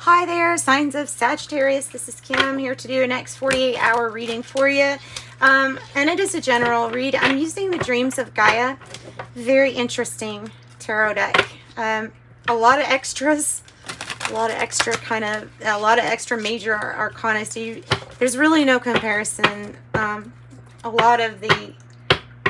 Hi there, signs of Sagittarius. This is Kim here to do a next 48-hour reading for you. And it is a general read. I'm using the Dreams of Gaia. Very interesting tarot deck. A lot of extras, a lot of extra major arcana. So there's really no comparison. A lot of the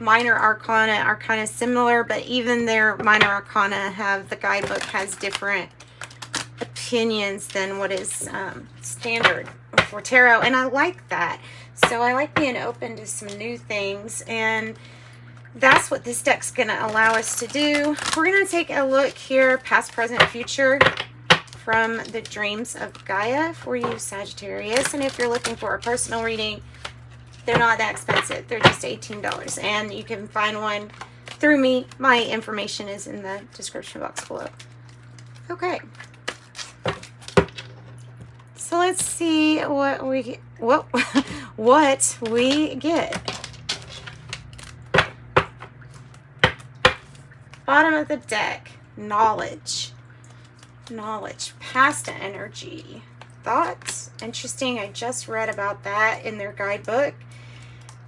minor arcana are kind of similar, but even their minor arcana the guidebook has different opinions than what is standard for tarot, and I like that. So I like being open to some new things, and that's what this deck's going to allow us to do. We're going to take a look here, past, present, future, from the Dreams of Gaia for you, Sagittarius. And if you're looking for a personal reading, they're not that expensive. They're just $18, and you can find one through me. My information is in the description box below. Okay. So let's see what we get. Bottom of the deck, knowledge, past energy, thoughts. Interesting. I just read about that in their guidebook.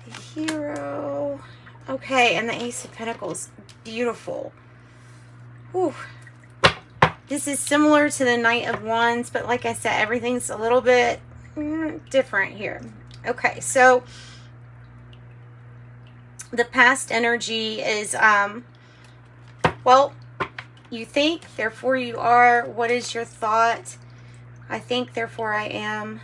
The Hero. Okay, and the Ace of Pentacles, beautiful. Whew. This is similar to the Knight of Wands, but like I said, everything's a little bit different here. Okay, so the past energy is, well, you think, therefore you are. What is your thought? I think, therefore I am.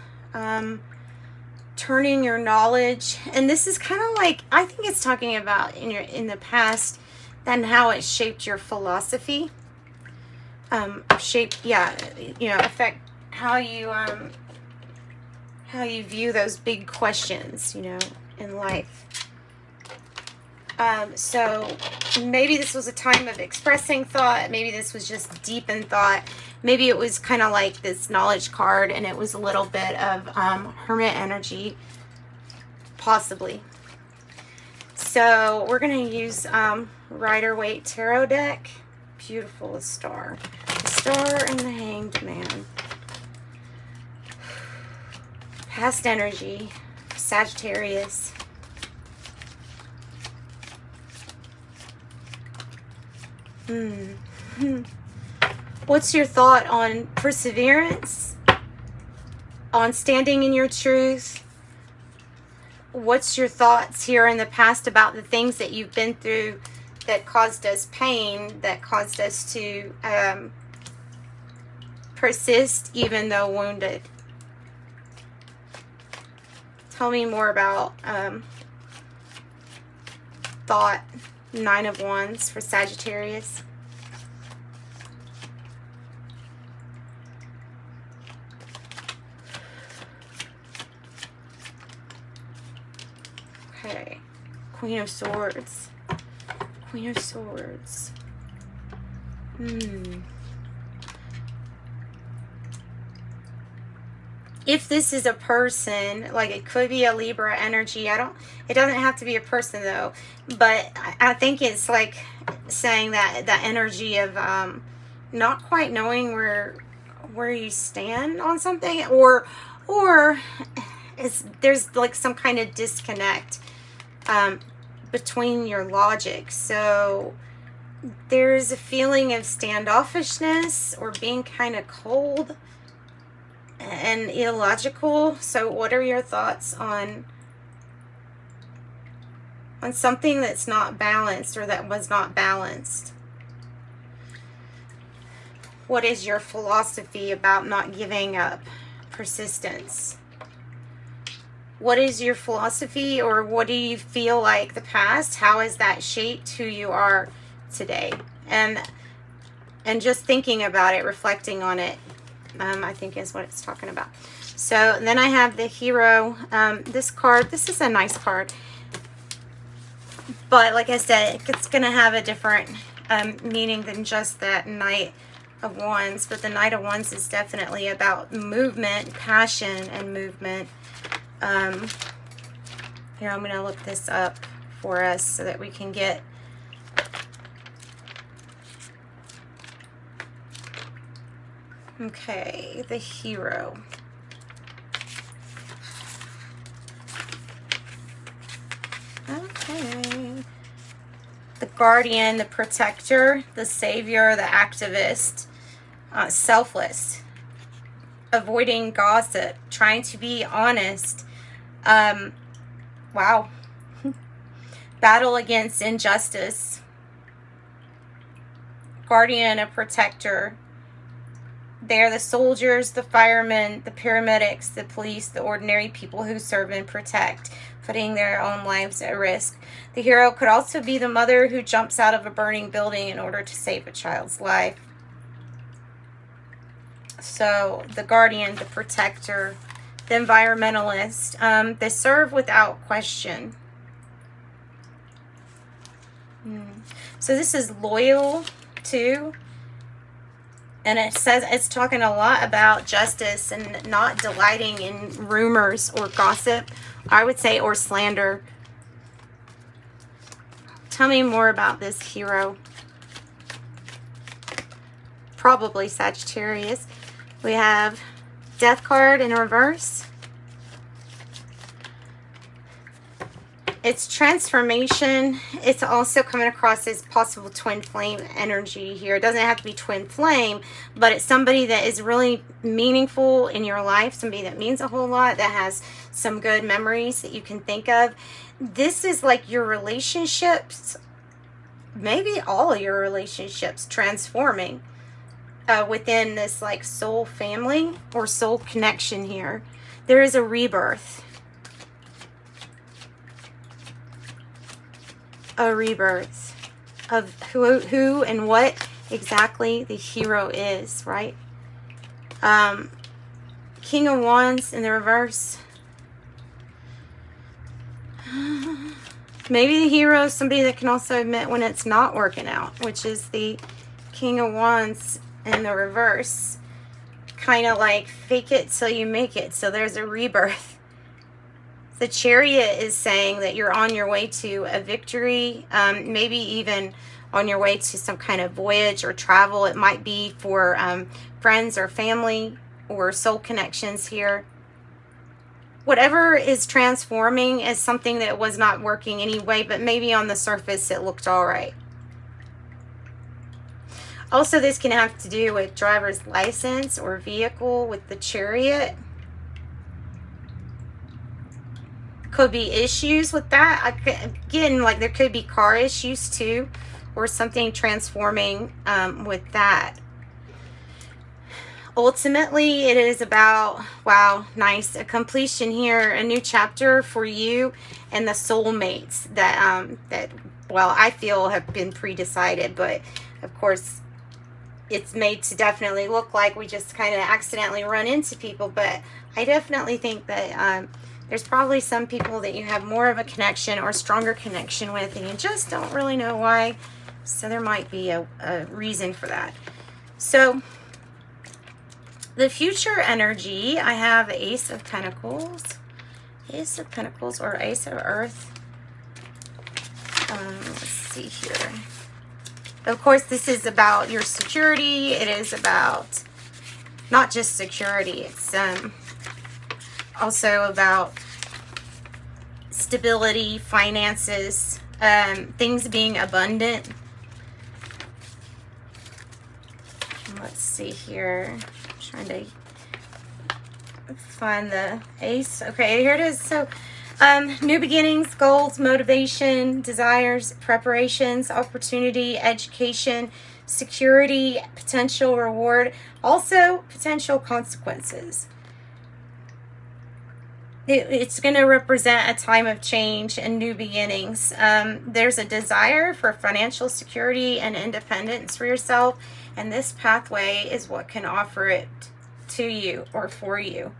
Turning your knowledge. And this is kind of like, I think it's talking about in the past, then how it shaped your philosophy. Affect how you view those big questions, in life. So maybe this was a time of expressing thought. Maybe this was just deep in thought. Maybe it was kind of like this knowledge card, and it was a little bit of hermit energy, possibly. So we're going to use Rider-Waite Tarot deck. Beautiful, Star. The Star and the Hanged Man. Past energy, Sagittarius. What's your thought on perseverance? On standing in your truth? What's your thoughts here in the past about the things that you've been through that caused us pain, that caused us to persist even though wounded? Tell me more about thought. Nine of Wands for Sagittarius. Okay, Queen of Swords. Queen of Swords. If this is a person, like it could be a Libra energy. It doesn't have to be a person though, but I think it's like saying that energy of not quite knowing where you stand on something, or there's like some kind of disconnect between your logic. So there's a feeling of standoffishness or being kind of cold and illogical. So what are your thoughts on something that's not balanced, or that was not balanced? What is your philosophy about not giving up? Persistence. What is your philosophy, or what do you feel like the past? How has that shaped who you are today? And just thinking about it, reflecting on it, I think is what it's talking about. So then I have the Hero. This card, this is a nice card, but like I said, it's going to have a different meaning than just that Knight of Wands. But the Knight of Wands is definitely about movement, passion, and movement. Here, I'm going to look this up for us so that we can get Okay, the Hero. Okay. The Guardian, the Protector, the Savior, the Activist, selfless, avoiding gossip, trying to be honest. Wow. Battle against injustice. Guardian, a protector. They're the soldiers, the firemen, the paramedics, the police, the ordinary people who serve and protect, putting their own lives at risk. The Hero could also be the mother who jumps out of a burning building in order to save a child's life. So the Guardian, the Protector, the Environmentalist, they serve without question. So this is loyal too. And it says it's talking a lot about justice and not delighting in rumors or gossip, I would say, or slander. Tell me more about this Hero. Probably Sagittarius. We have Death card in reverse. It's transformation. It's also coming across as possible twin flame energy here. It doesn't have to be twin flame, but it's somebody that is really meaningful in your life, somebody that means a whole lot, that has some good memories that you can think of. This is like your relationships, maybe all of your relationships transforming within this like soul family or soul connection here. There is a rebirth. A rebirth of who and what exactly the Hero is, right? King of Wands in the reverse. Maybe the Hero is somebody that can also admit when it's not working out, which is the King of Wands in the reverse. Kind of like fake it till you make it. So there's a rebirth. The Chariot is saying that you're on your way to a victory, maybe even on your way to some kind of voyage or travel. It might be for friends or family or soul connections here. Whatever is transforming is something that was not working anyway, but maybe on the surface it looked all right. Also, this can have to do with driver's license or vehicle with the Chariot. Could be issues with that. Again, like there could be car issues too, or something transforming with that. Ultimately, it is about, wow, nice, a completion here, a new chapter for you and the soulmates that, well, I feel have been pre-decided, but of course, it's made to definitely look like we just kind of accidentally run into people, but I definitely think that there's probably some people that you have more of a connection or stronger connection with, and you just don't really know why. So there might be a reason for that. So the future energy, I have Ace of Pentacles. Ace of Pentacles or Ace of Earth. Let's see here. Of course, this is about your security. It is about not just security. It's also about stability, finances, things being abundant. Let's see here. I'm trying to find the Ace. Okay, here it is. So new beginnings, goals, motivation, desires, preparations, opportunity, education, security, potential reward, also potential consequences. It's going to represent a time of change and new beginnings. There's a desire for financial security and independence for yourself, and this pathway is what can offer it to you or for you.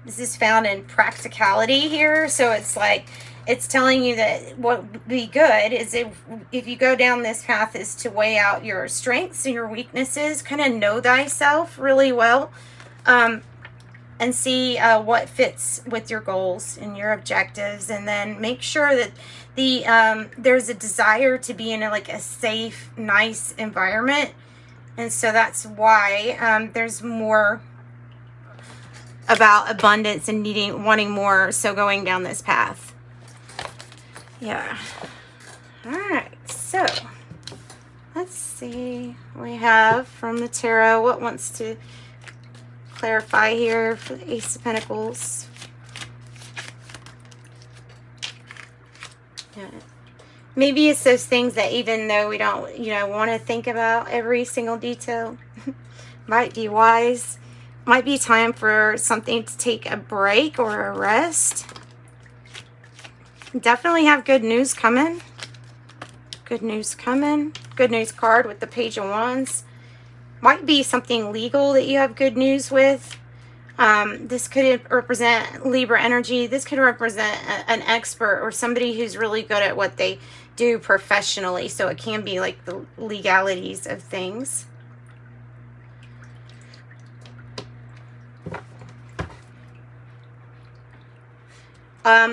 This is found in practicality here, so it's like it's telling you that what would be good is if you go down this path is to weigh out your strengths and your weaknesses, kind of know thyself really well, and see what fits with your goals and your objectives, and then make sure that there's a desire to be in a safe, nice environment, And so that's why there's more about abundance and wanting more, so going down this path. Yeah. All right, so let's see what we have from the tarot. What wants to clarify here for the Ace of Pentacles? Yeah. Maybe it's those things that even though we don't, want to think about every single detail, might be wise. Might be time for something to take a break or a rest. Definitely have good news coming. Good news coming. Good news card with the Page of Wands. Might be something legal that you have good news with. This could represent Libra energy. This could represent an expert or somebody who's really good at what they do professionally. So it can be like the legalities of things.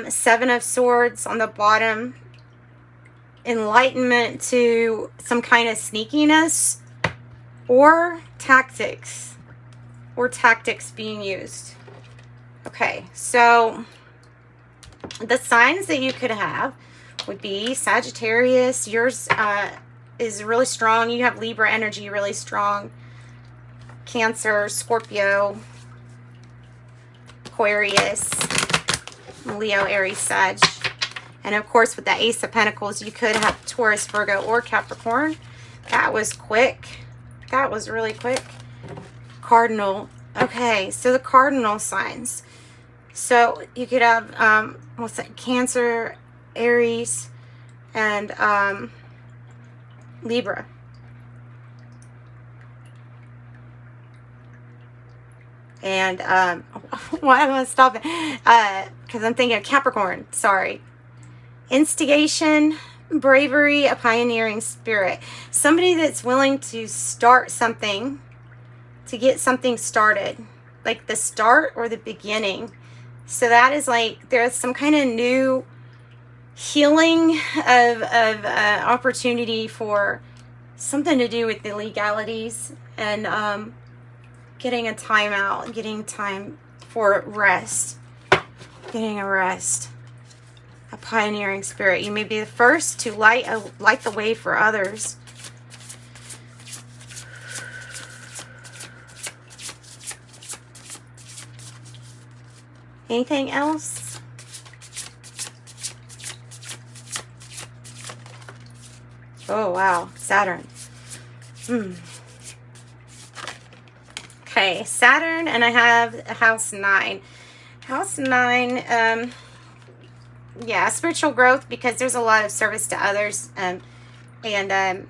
Seven of Swords on the bottom. Enlightenment to some kind of sneakiness or tactics. Or tactics being used. Okay, so the signs that you could have would be Sagittarius. Yours is really strong. You have Libra energy really strong. Cancer, Scorpio, Aquarius, Leo, Aries, Sag. And of course with the Ace of Pentacles, you could have Taurus, Virgo, or Capricorn. That was quick. That was really quick. Cardinal. Okay, so the cardinal signs. So you could have what's that? Cancer, Aries, and Libra. And why am I stopping? Because I'm thinking of Capricorn. Sorry. Instigation, bravery, a pioneering spirit. Somebody that's willing to start something, to get something started, like the start or the beginning. So that is like there's some kind of new healing of opportunity for something to do with the legalities and getting a time out, getting time for rest, getting a rest. A pioneering spirit. You may be the first to light the way for others. Anything else? Oh, wow. Saturn. Okay, Saturn, and I have house 9. House 9, yeah, spiritual growth, because there's a lot of service to others and a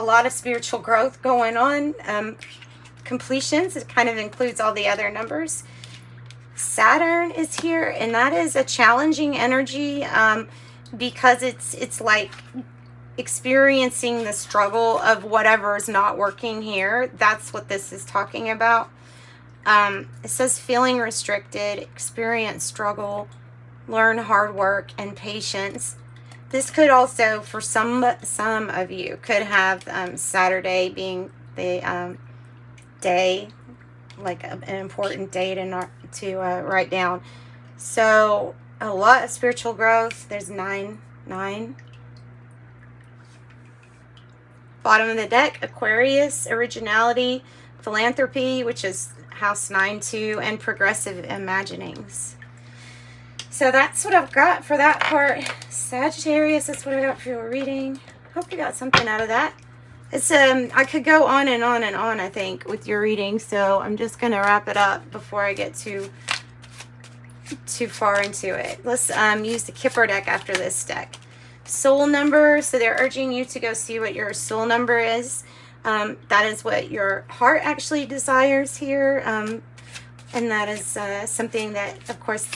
lot of spiritual growth going on. Completions, it kind of includes all the other numbers. Saturn is here, and that is a challenging energy because it's like experiencing the struggle of whatever is not working here. That's what this is talking about. It says feeling restricted, experience struggle, learn hard work and patience. This could also, for some of you, could have Saturday being the day, like an important day to write down. So a lot of spiritual growth. There's 9. Bottom of the deck, Aquarius, originality, philanthropy, which is house 9 too, and progressive imaginings. So that's what I've got for that part. Sagittarius, that's what I got for your reading. Hope you got something out of that. It's I could go on and on and on, I think, with your reading, so I'm just going to wrap it up before I get too far into it. Let's use the Kipper deck after this deck. Soul number, so they're urging you to go see what your soul number is. That is what your heart actually desires here, and that is something that, of course,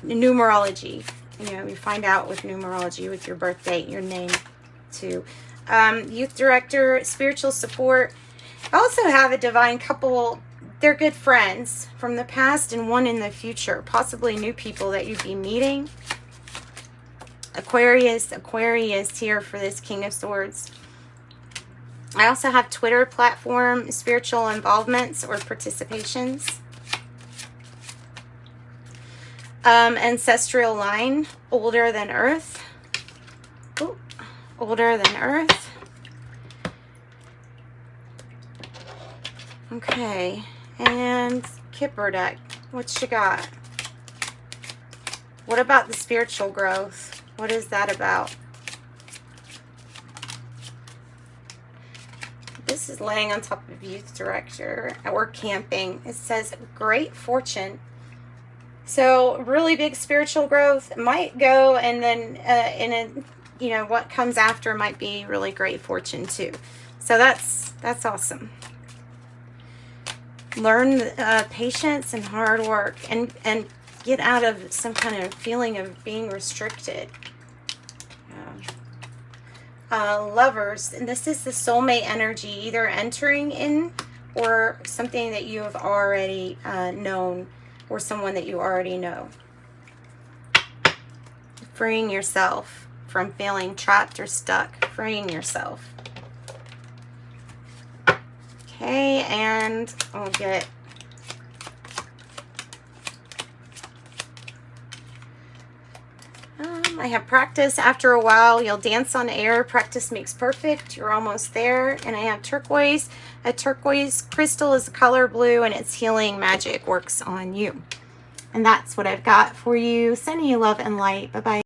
numerology, you find out with numerology with your birth date, your name too. Youth director, spiritual support. I also have a divine couple. They're good friends from the past and one in the future, possibly new people that you'd be meeting. Aquarius here for this King of Swords. I also have Twitter platform, spiritual involvements or participations. Ancestral line, older than Earth. Ooh, older than Earth. Okay, and Kipper deck. What you got? What about the spiritual growth? What is that about? This is laying on top of youth director or camping. It says great fortune. So really big spiritual growth might go, and then you know, what comes after might be really great fortune too. So that's awesome. Learn patience and hard work, and get out of some kind of feeling of being restricted. Lovers, and this is the soulmate energy, either entering in or something that you have already known, or someone that you already know. Freeing yourself from feeling trapped or stuck. Freeing yourself. Okay, and I'll get I have practice. After a while, you'll dance on air. Practice makes perfect. You're almost there. And I have turquoise. A turquoise crystal is the color blue, and its healing magic works on you. And that's what I've got for you. Sending you love and light. Bye-bye.